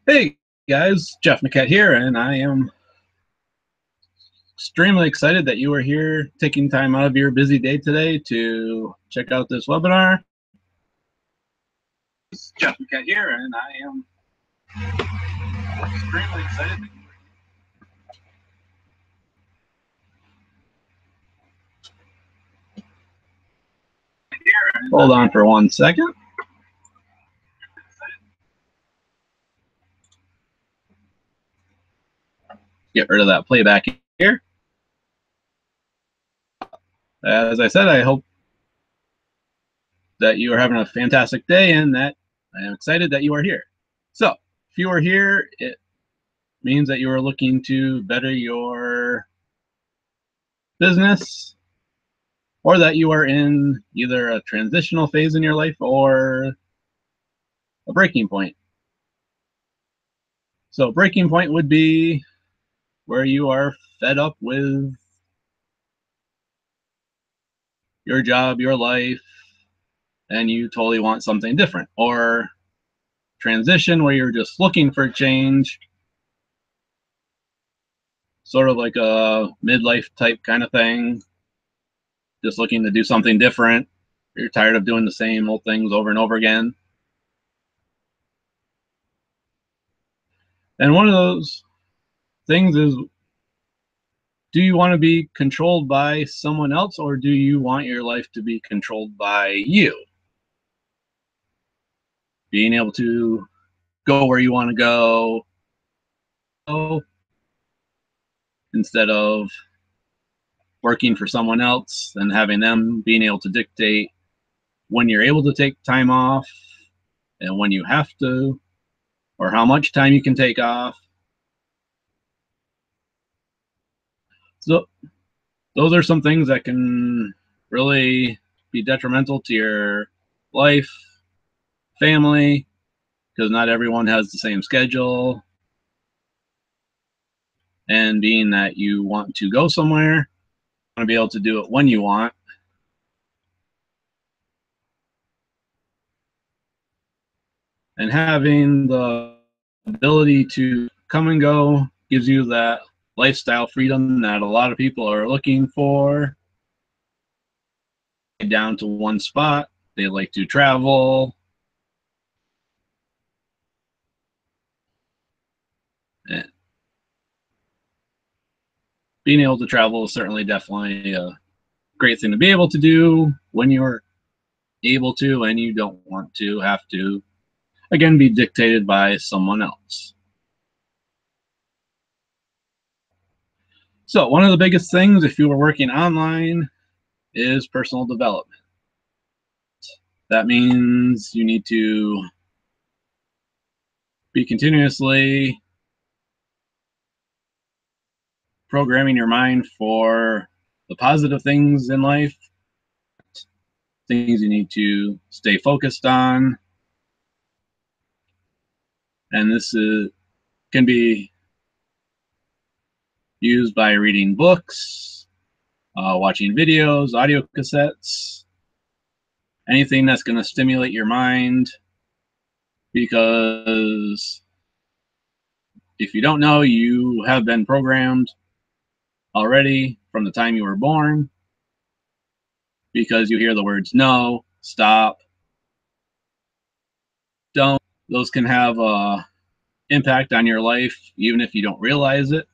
Hey guys, Jeff McKett here, and I am extremely excited that you are here taking time out of your busy day today to check out this webinar. It's Jeff McKett here, and I am extremely excited that you are here. Hold on for 1 second. Get rid of that playback here. As I said, I hope that you are having a fantastic day and that I am excited that you are here. So, if you are here, it means that you are looking to better your business, or that you are in either a transitional phase in your life or a breaking point. So breaking point would be where you are fed up with your job, your life, and you totally want something different. Or transition, where you're just looking for change, sort of like a midlife type kind of thing, just looking to do something different. You're tired of doing the same old things over and over again. And one of those things is, do you want to be controlled by someone else, or do you want your life to be controlled by you? Being able to go where you want to go instead of working for someone else and having them being able to dictate when you're able to take time off and when you have to, or how much time you can take off. So those are some things that can really be detrimental to your life, family, because not everyone has the same schedule. And being that you want to go somewhere, you want to be able to do it when you want. And having the ability to come and go gives you that lifestyle freedom that a lot of people are looking for. Down to one spot, they like to travel. And being able to travel is certainly definitely a great thing to be able to do when you're able to, and you don't want to have to, again, be dictated by someone else. So one of the biggest things, if you were working online, is personal development. That means you need to be continuously programming your mind for the positive things in life, things you need to stay focused on. And this can be used by reading books, watching videos, audio cassettes, anything that's going to stimulate your mind. Because if you don't know, you have been programmed already from the time you were born, because you hear the words no, stop, don't. Those can have a impact on your life even if you don't realize it,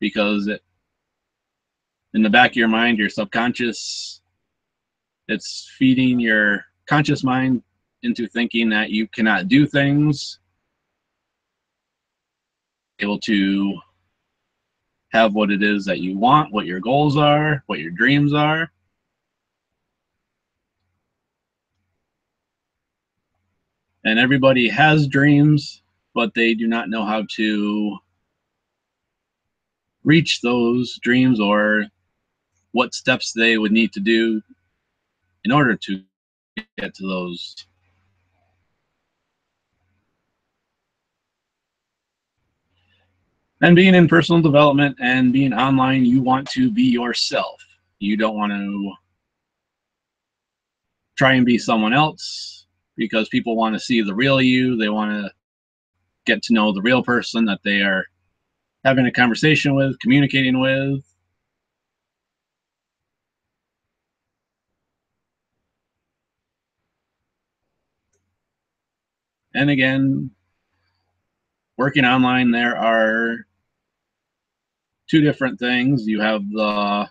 because in the back of your mind, your subconscious, it's feeding your conscious mind into thinking that you cannot do things, able to have what it is that you want, what your goals are, what your dreams are. And everybody has dreams, but they do not know how to reach those dreams or what steps they would need to do in order to get to those. And being in personal development and being online, you want to be yourself. You don't want to try and be someone else, because people want to see the real you. They want to get to know the real person that they are having a conversation with, communicating with. And again, working online, there are two different things. You have the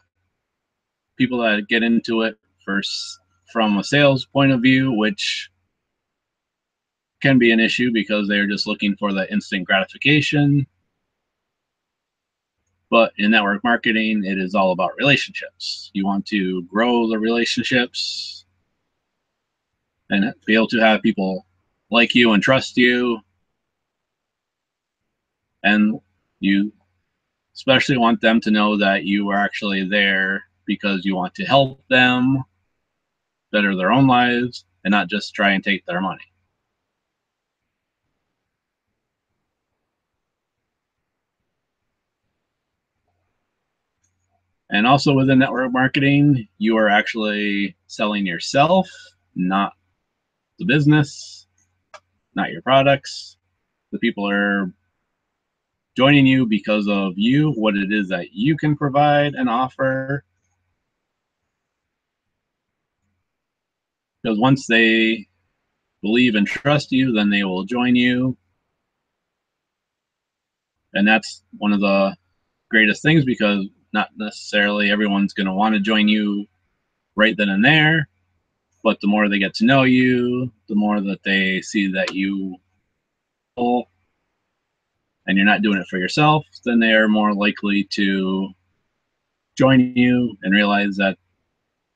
people that get into it first from a sales point of view, which can be an issue because they're just looking for the instant gratification. But in network marketing, it is all about relationships. You want to grow the relationships and be able to have people like you and trust you. And you especially want them to know that you are actually there because you want to help them better their own lives and not just try and take their money. And also within network marketing, you are actually selling yourself, not the business, not your products. The people are joining you because of you, what it is that you can provide and offer. Because once they believe and trust you, then they will join you. And that's one of the greatest things, because not necessarily everyone's going to want to join you right then and there. But the more they get to know you, the more that they see that you and you're not doing it for yourself, then they are more likely to join you and realize that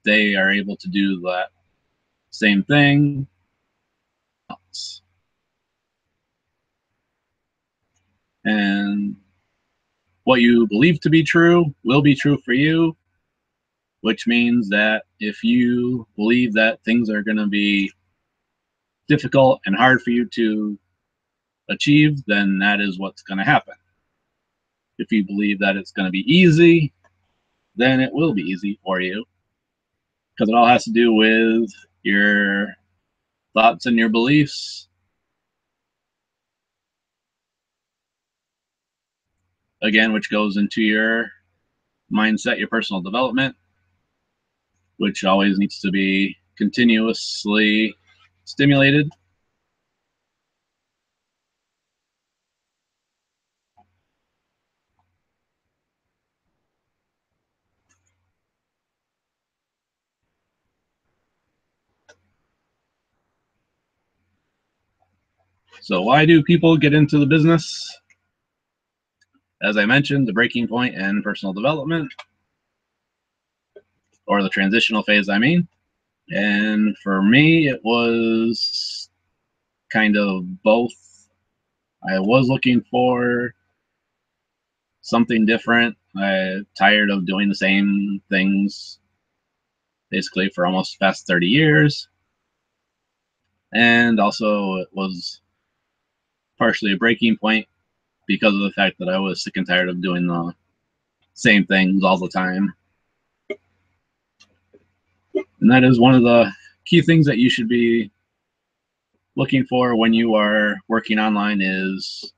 they are able to do that same thing else. And what you believe to be true will be true for you, which means that if you believe that things are going to be difficult and hard for you to achieve, then that is what's going to happen. If you believe that it's going to be easy, then it will be easy for you, because it all has to do with your thoughts and your beliefs. Again, which goes into your mindset, your personal development, which always needs to be continuously stimulated. So why do people get into the business? As I mentioned, the breaking point and personal development, or the transitional phase, I mean. And for me, it was kind of both. I was looking for something different. I'm tired of doing the same things basically for almost the past 30 years. And also it was partially a breaking point because of the fact that I was sick and tired of doing the same things all the time. And that is one of the key things that you should be looking for when you are working online, is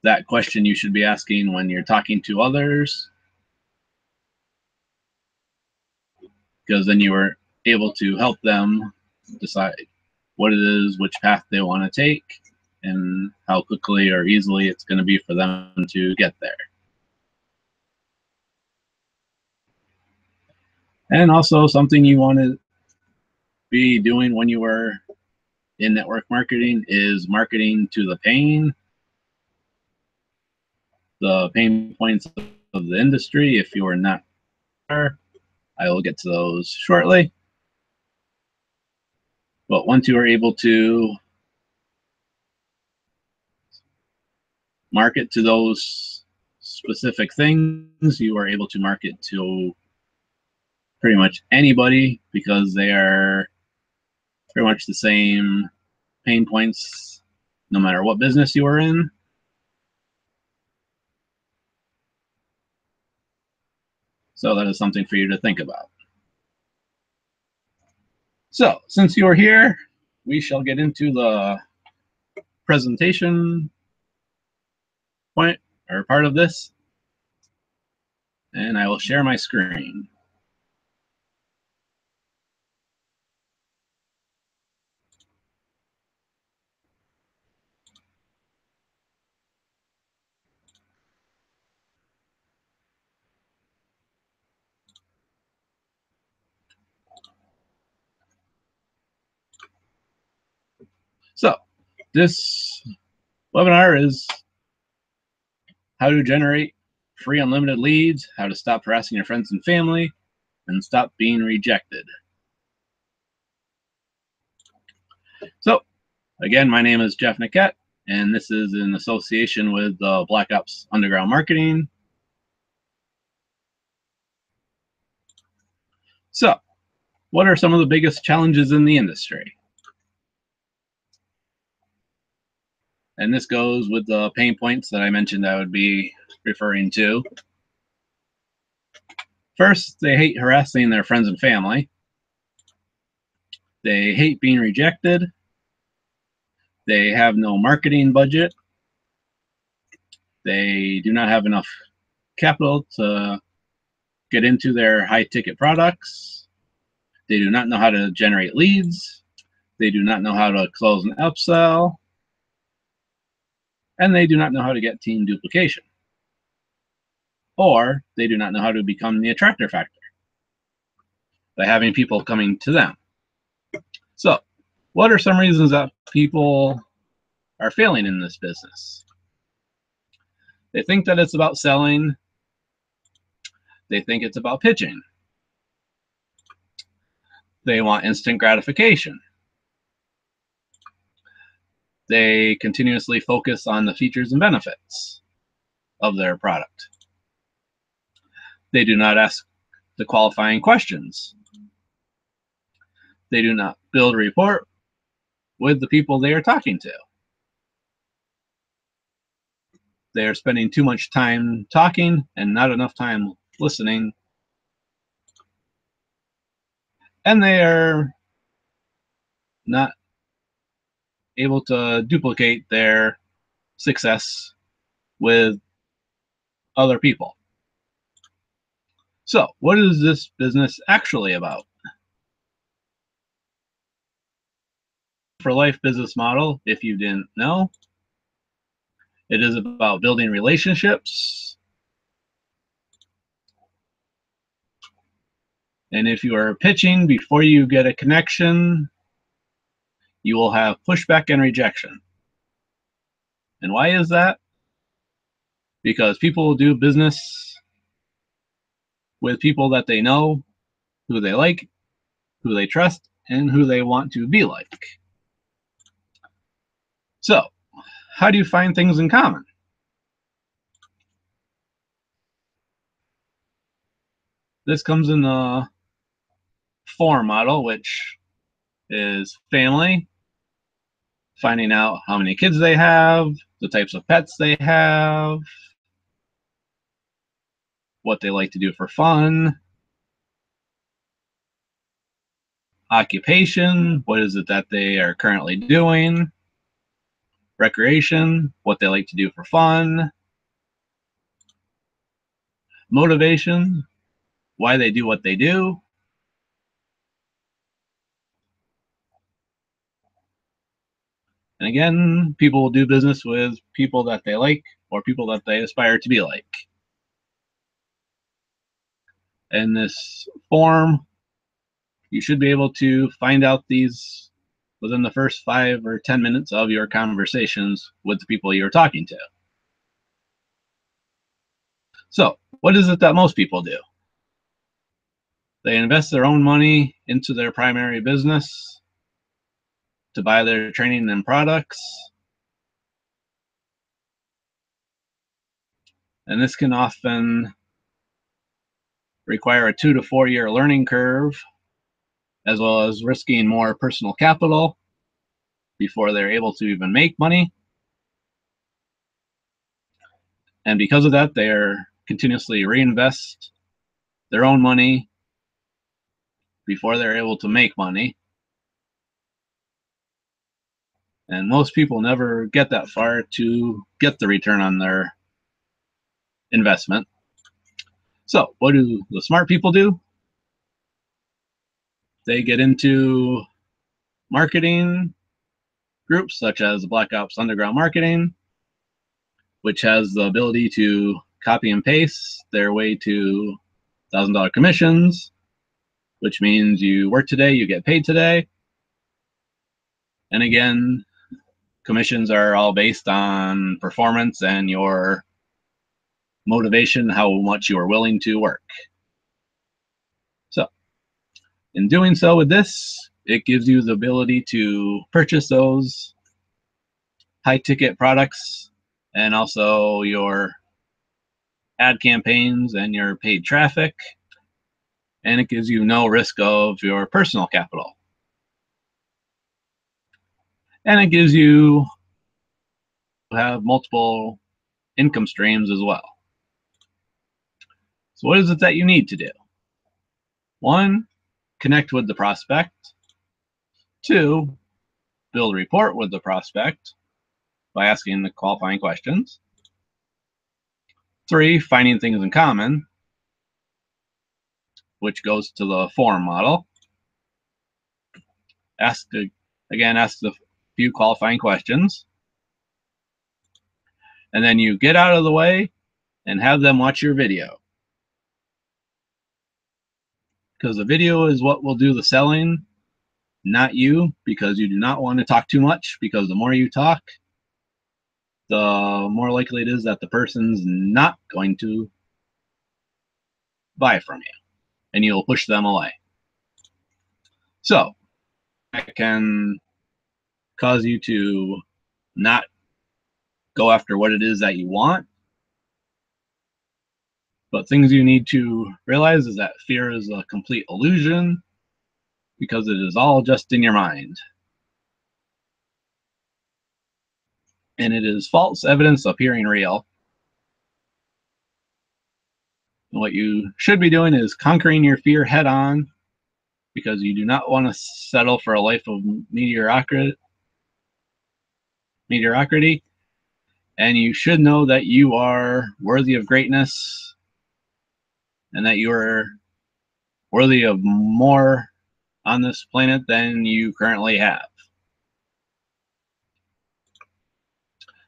that question you should be asking when you're talking to others, because then you are able to help them decide what it is, which path they want to take, and how quickly or easily it's going to be for them to get there. And also something you want to be doing when you are in network marketing is marketing to the pain points of the industry. If you are not there, I will get to those shortly. But once you are able to market to those specific things, you are able to market to pretty much anybody, because they are pretty much the same pain points no matter what business you are in. So that is something for you to think about. So since you are here, we shall get into the presentation point or part of this, and I will share my screen. So this webinar is how to generate free unlimited leads, how to stop harassing your friends and family, and stop being rejected. So again, my name is Jeff Niquette, and this is in association with Black Ops Underground Marketing. So what are some of the biggest challenges in the industry? And this goes with the pain points that I mentioned I would be referring to. First, they hate harassing their friends and family. They hate being rejected. They have no marketing budget. They do not have enough capital to get into their high ticket products. They do not know how to generate leads. They do not know how to close an upsell. And they do not know how to get team duplication. Or they do not know how to become the attractor factor by having people coming to them. So, what are some reasons that people are failing in this business? They think that it's about selling. They think it's about pitching. They want instant gratification. They continuously focus on the features and benefits of their product. They do not ask the qualifying questions. They do not build rapport with the people they are talking to. They are spending too much time talking and not enough time listening. And they are not able to duplicate their success with other people. So, what is this business actually about? For life business model, if you didn't know, it is about building relationships. And if you are pitching before you get a connection, you will have pushback and rejection. And why is that? Because people do business with people that they know, who they like, who they trust, and who they want to be like. So, how do you find things in common? This comes in the form model, which is family, finding out how many kids they have, the types of pets they have, what they like to do for fun, occupation, what is it that they are currently doing, recreation, what they like to do for fun, motivation, why they do what they do, and again, people will do business with people that they like or people that they aspire to be like. In this form, you should be able to find out these within the first 5 or 10 minutes of your conversations with the people you're talking to. So, what is it that most people do? They invest their own money into their primary business to buy their training and products. And this can often require a 2 to 4 year learning curve, as well as risking more personal capital before they're able to even make money. And because of that, they're continuously reinvest their own money before they're able to make money. And most people never get that far to get the return on their investment. So what do the smart people do? They get into marketing groups such as Black Ops Underground Marketing, which has the ability to copy and paste their way to $1,000 commissions, which means you work today, you get paid today. And again, commissions are all based on performance and your motivation, how much you are willing to work. So in doing so with this, it gives you the ability to purchase those high ticket products and also your ad campaigns and your paid traffic. And it gives you no risk of your personal capital. And it gives you have multiple income streams as well. So what is it that you need to do? 1, connect with the prospect. 2, build a rapport with the prospect by asking the qualifying questions. 3, finding things in common, which goes to the forum model. Ask the few qualifying questions. And then you get out of the way and have them watch your video. Because the video is what will do the selling, not you, because you do not want to talk too much, because the more you talk, the more likely it is that the person's not going to buy from you, and you'll push them away. So that can cause you to not go after what it is that you want. But things you need to realize is that fear is a complete illusion, because it is all just in your mind. And it is false evidence appearing real. And what you should be doing is conquering your fear head on, because you do not want to settle for a life of mediocrity. And you should know that you are worthy of greatness and that you are worthy of more on this planet than you currently have.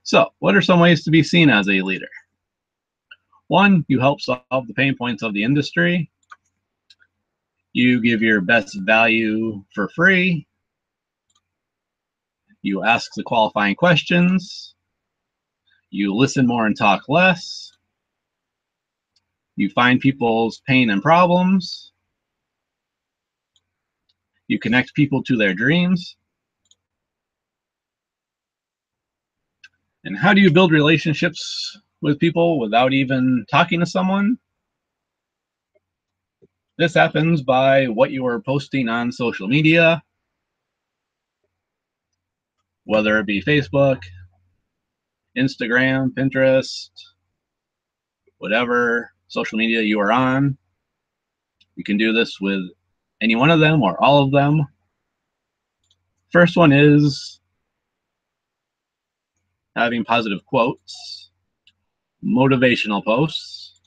So, what are some ways to be seen as a leader? 1, you help solve the pain points of the industry. You give your best value for free. You ask the qualifying questions. You listen more and talk less. You find people's pain and problems. You connect people to their dreams. And how do you build relationships with people without even talking to someone? This happens by what you are posting on social media, whether it be Facebook, Instagram, Pinterest, whatever social media you are on. You can do this with any one of them or all of them. First one is having positive quotes, motivational posts,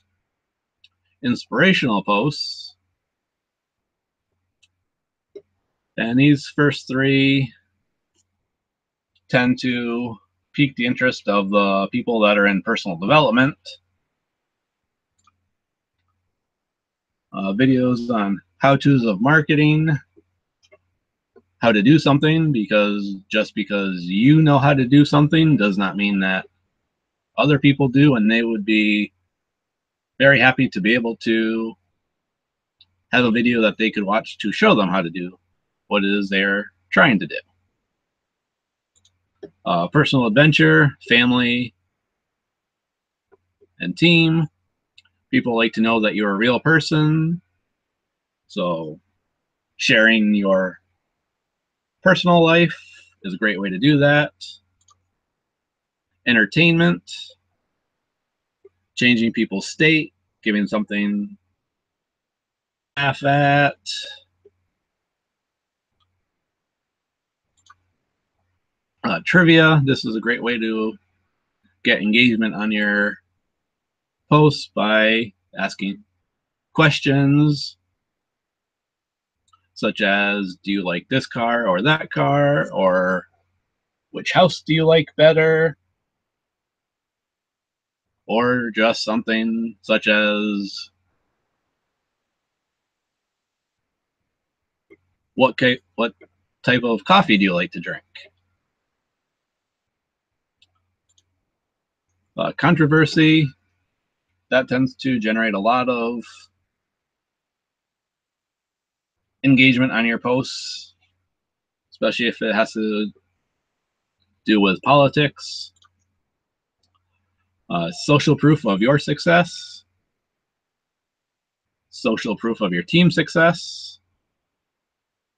inspirational posts. And these first 3 tend to pique the interest of the people that are in personal development. Videos on how-tos of marketing, how to do something, because just because you know how to do something does not mean that other people do, and they would be very happy to be able to have a video that they could watch to show them how to do what it is they're trying to do. Personal adventure, family, and team. People like to know that you're a real person, so sharing your personal life is a great way to do that. Entertainment, changing people's state, giving something to laugh at. Trivia. This is a great way to get engagement on your posts by asking questions such as, do you like this car or that car, or which house do you like better, or just something such as, what type of coffee do you like to drink? Controversy, that tends to generate a lot of engagement on your posts, especially if it has to do with politics. Social proof of your success, social proof of your team's success,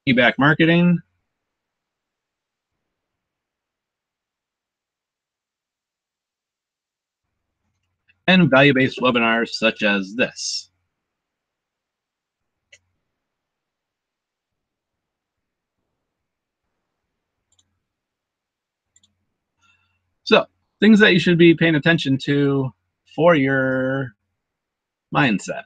feedback marketing, and value-based webinars such as this. So, things that you should be paying attention to for your mindset.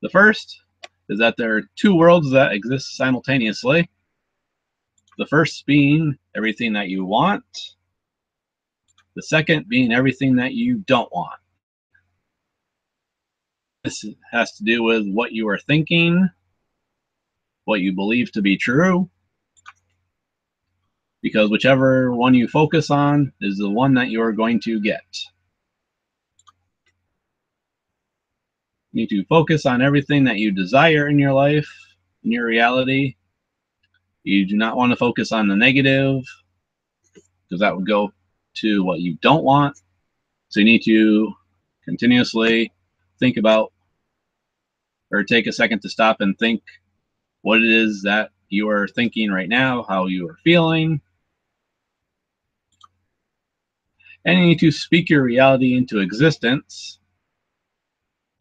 The first is that there are two worlds that exist simultaneously. The first being everything that you want. The second being everything that you don't want. This has to do with what you are thinking, what you believe to be true, because whichever one you focus on is the one that you are going to get. You need to focus on everything that you desire in your life, in your reality. You do not want to focus on the negative, because that would go to what you don't want. So you need to continuously think about, or take a second to stop and think what it is that you are thinking right now, how you are feeling. And you need to speak your reality into existence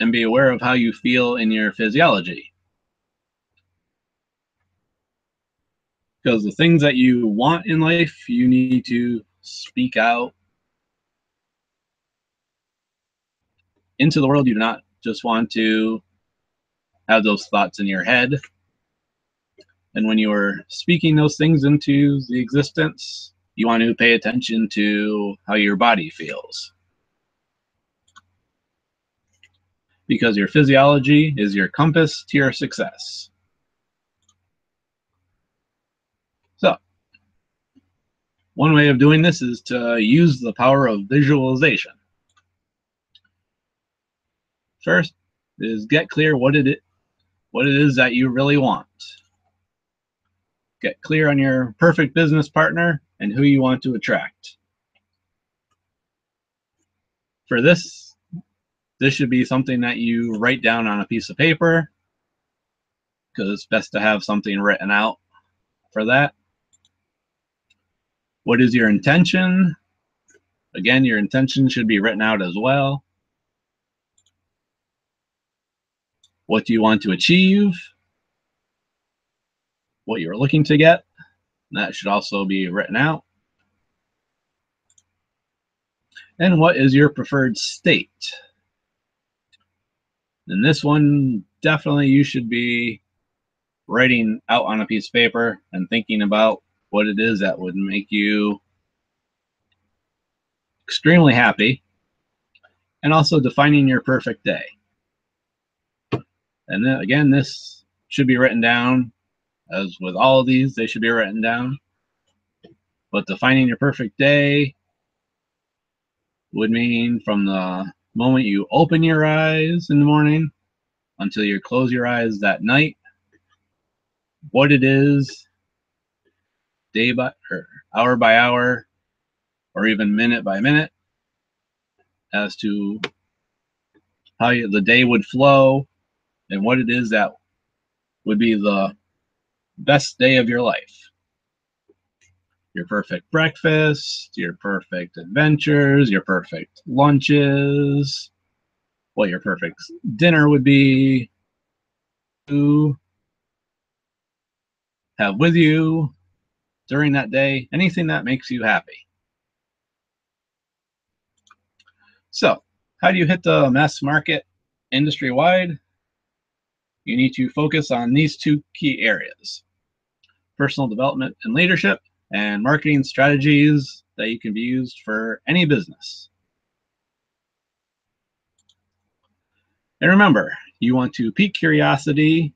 and be aware of how you feel in your physiology. Because the things that you want in life, you need to speak out into the world. You do not just want to have those thoughts in your head. And when you are speaking those things into the existence, you want to pay attention to how your body feels. Because your physiology is your compass to your success. So, one way of doing this is to use the power of visualization. First is get clear what it is that you really want. Get clear on your perfect business partner and who you want to attract. For this should be something that you write down on a piece of paper, because it's best to have something written out for that. What is your intention? Again, your intention should be written out as well. What do you want to achieve? What you're looking to get? That should also be written out. And what is your preferred state? And this one, definitely you should be writing out on a piece of paper and thinking about what it is that would make you extremely happy, and also defining your perfect day. And then again, this should be written down. As with all of these, they should be written down. But defining your perfect day would mean from the moment you open your eyes in the morning until you close your eyes that night, what it is day by, or hour by hour, or even minute by minute, as to how the day would flow and what it is that would be the best day of your life. Your perfect breakfast, your perfect adventures, your perfect lunches, what your perfect dinner would be. To have with you during that day, anything that makes you happy. So, how do you hit the mass market industry-wide? You need to focus on these two key areas: personal development and leadership, and marketing strategies that you can be used for any business. And remember, you want to pique curiosity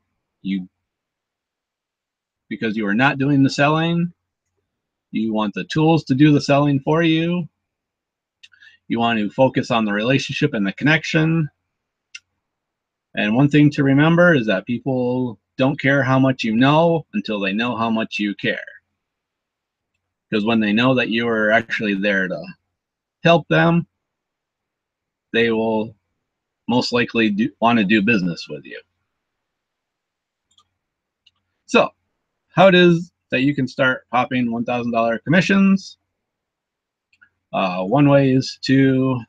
because you are not doing the selling. You want the tools to do the selling for you. You want to focus on the relationship and the connection. And one thing to remember is that people don't care how much you know until they know how much you care. Because when they know that you are actually there to help them, they will most likely want to do business with you. So, how it is that you can start popping $1,000 commissions? One way is to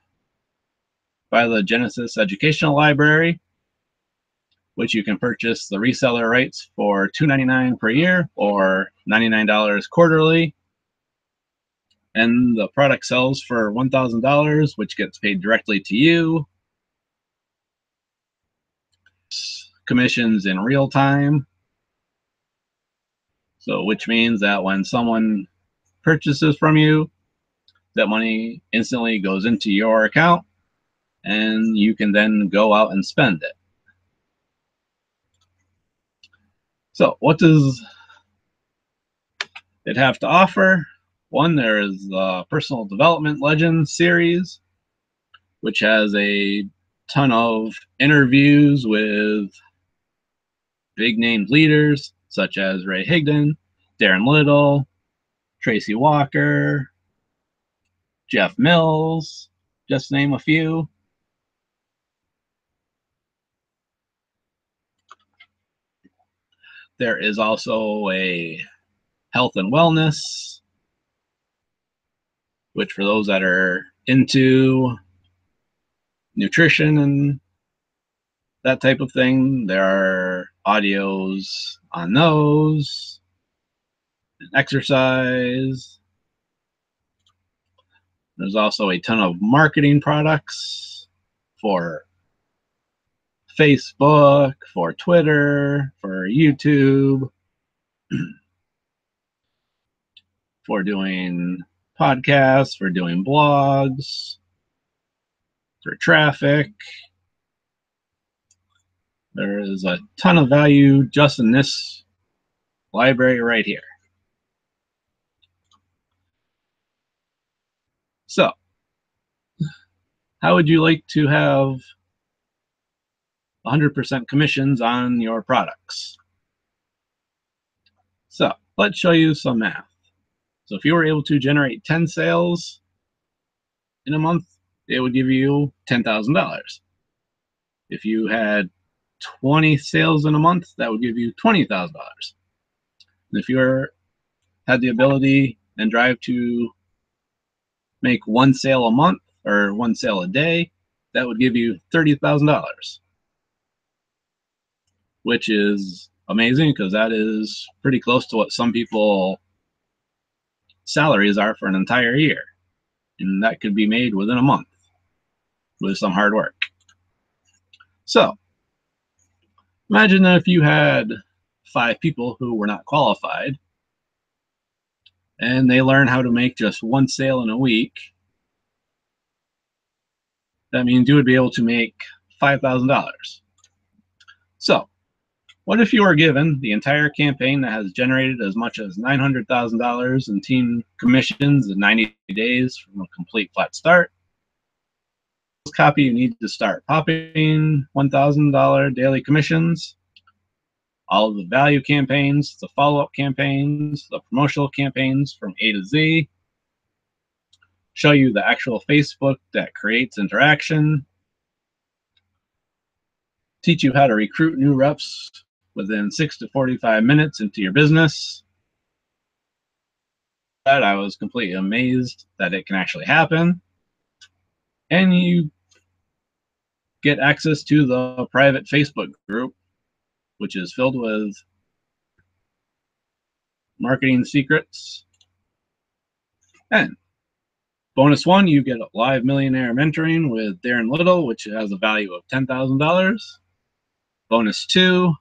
buy the Genesis Educational Library, which you can purchase the reseller rights for $2.99 per year or $99 quarterly. And the product sells for $1,000, which gets paid directly to you. Commissions in real time. So, which means that when someone purchases from you, that money instantly goes into your account and you can then go out and spend it. So, what does it have to offer? One, there is the Personal Development Legends series, which has a ton of interviews with big named leaders such as Ray Higdon, Darren Little, Tracy Walker, Jeff Mills, just to name a few. There is also a health and wellness, which for those that are into nutrition and that type of thing, there are audios on those, and exercise. There's also a ton of marketing products for Facebook, for Twitter, for YouTube, for doing podcasts, for doing blogs, for traffic. There is a ton of value just in this library right here. So, how would you like to have 100% commissions on your products? So, let's show you some math. So, if you were able to generate 10 sales in a month, it would give you $10,000. If you had 20 sales in a month, that would give you $20,000. And if you had the ability and drive to make one sale a month or one sale a day, that would give you $30,000, which is amazing because that is pretty close to what some people salaries are for an entire year. And that could be made within a month with some hard work. So imagine that if you had 5 people who were not qualified and they learn how to make just one sale in a week. That means you would be able to make $5,000. So what if you were given the entire campaign that has generated as much as $900,000 in team commissions in 90 days from a complete flat start? Copy, you need to start popping $1,000 daily commissions, all of the value campaigns, the follow-up campaigns, the promotional campaigns from A to Z, show you the actual Facebook that creates interaction, teach you how to recruit new reps within 6 to 45 minutes into your business. That I was completely amazed that it can actually happen. And you get access to the private Facebook group, which is filled with marketing secrets. And bonus 1, you get a live millionaire mentoring with Darren Little, which has a value of $10,000. Bonus 2,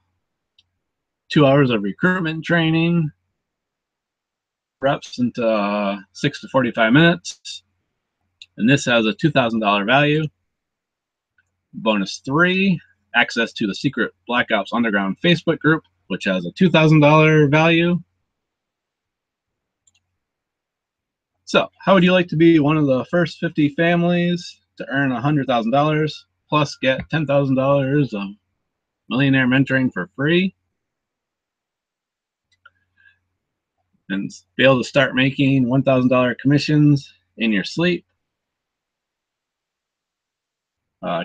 2 hours of recruitment training, reps into 6 to 45 minutes. And this has a $2,000 value. Bonus 3, access to the secret Black Ops Underground Facebook group, which has a $2,000 value. So, how would you like to be one of the first 50 families to earn $100,000 plus get $10,000 of millionaire mentoring for free and be able to start making $1,000 commissions in your sleep?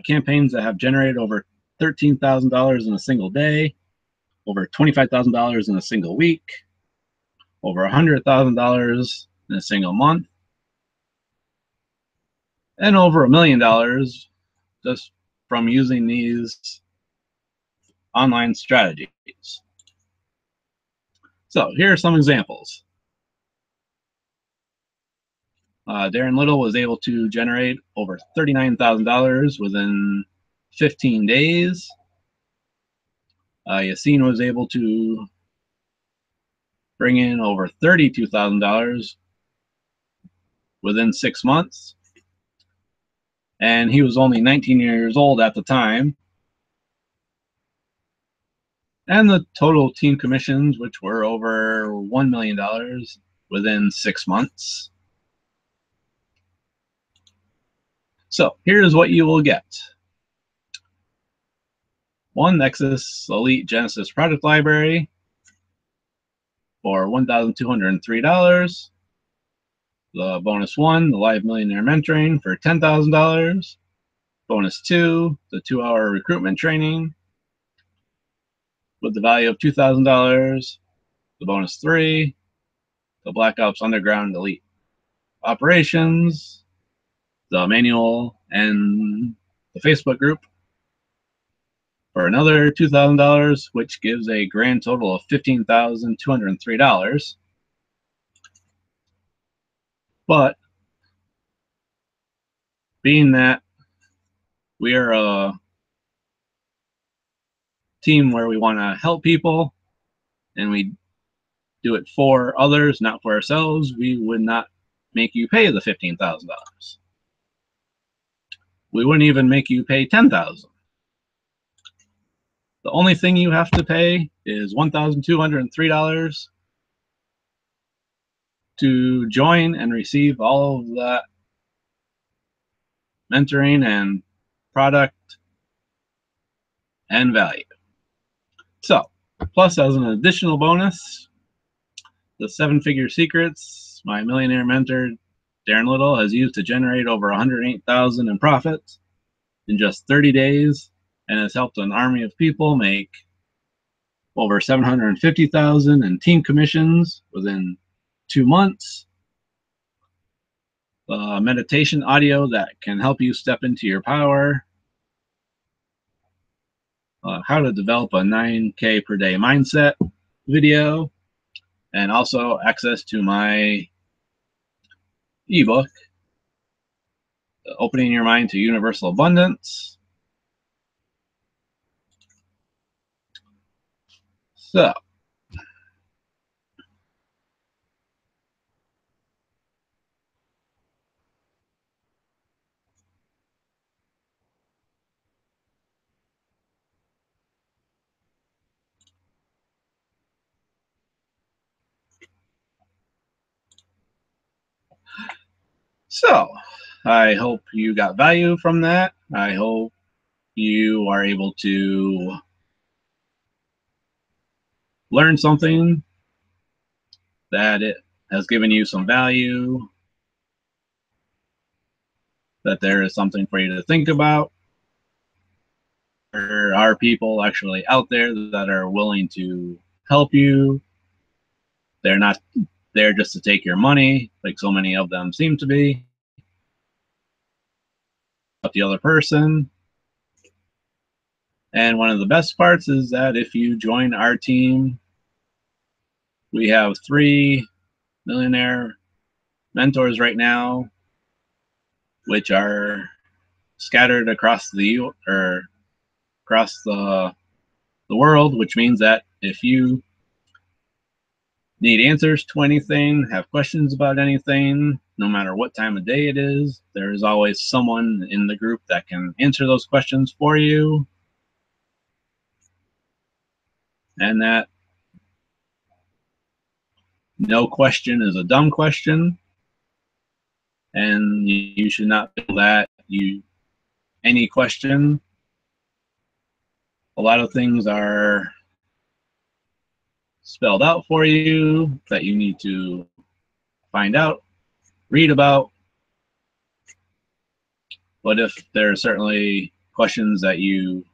Campaigns that have generated over $13,000 in a single day, over $25,000 in a single week, over $100,000 in a single month, and over $1 million just from using these online strategies. So here are some examples. Darren Little was able to generate over $39,000 within 15 days. Yassine was able to bring in over $32,000 within 6 months. And he was only 19 years old at the time. And the total team commissions, which were over $1 million within 6 months. So here's what you will get. 1 Nexus Elite Genesis product library for $1,203. The bonus 1, the live millionaire mentoring for $10,000. Bonus 2, the 2-hour recruitment training with the value of $2,000. The bonus 3, the Black Ops Underground Elite operations, the manual, and the Facebook group for another $2,000, which gives a grand total of $15,203. But being that we are a team where we want to help people and we do it for others, not for ourselves, we would not make you pay the $15,000. We wouldn't even make you pay $10,000. The only thing you have to pay is $1,203 to join and receive all of that mentoring and product and value. So, plus as an additional bonus, the 7-figure secrets my millionaire mentor Darren Little has used to generate over $108,000 in profits in just 30 days, and has helped an army of people make over $750,000 in team commissions within 2 months. Meditation audio that can help you step into your power. How to develop a 9K per day mindset video, and also access to my ebook, Opening Your Mind to Universal Abundance. So I hope you got value from that. I hope you are able to learn something, that it has given you some value, that there is something for you to think about. There are people actually out there that are willing to help you. They're not there just to take your money, like so many of them seem to be. But the other person. And one of the best parts is that if you join our team, We have 3 millionaire mentors right now, which are scattered across the world, which means that if you need answers to anything, have questions about anything, no matter what time of day it is, there is always someone in the group that can answer those questions for you. And that no question is a dumb question. And you should not feel that any question. A lot of things are spelled out for you that you need to find out, read about. But if there are certainly questions that you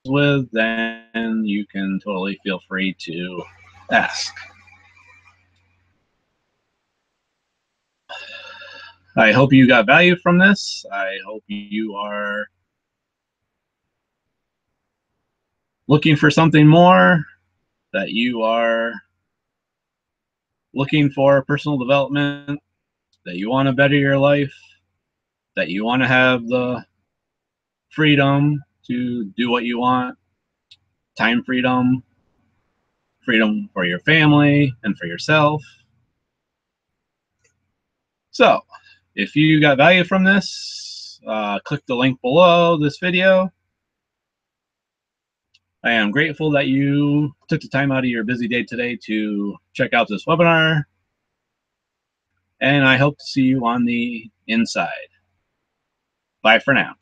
with, then you can totally feel free to ask. I hope you got value from this. I hope you are looking for something more, that you are looking for personal development, that you want to better your life, that you want to have the freedom to do what you want, time freedom, freedom for your family and for yourself. So if you got value from this, click the link below this video. I am grateful that you took the time out of your busy day today to check out this webinar, and I hope to see you on the inside. Bye for now.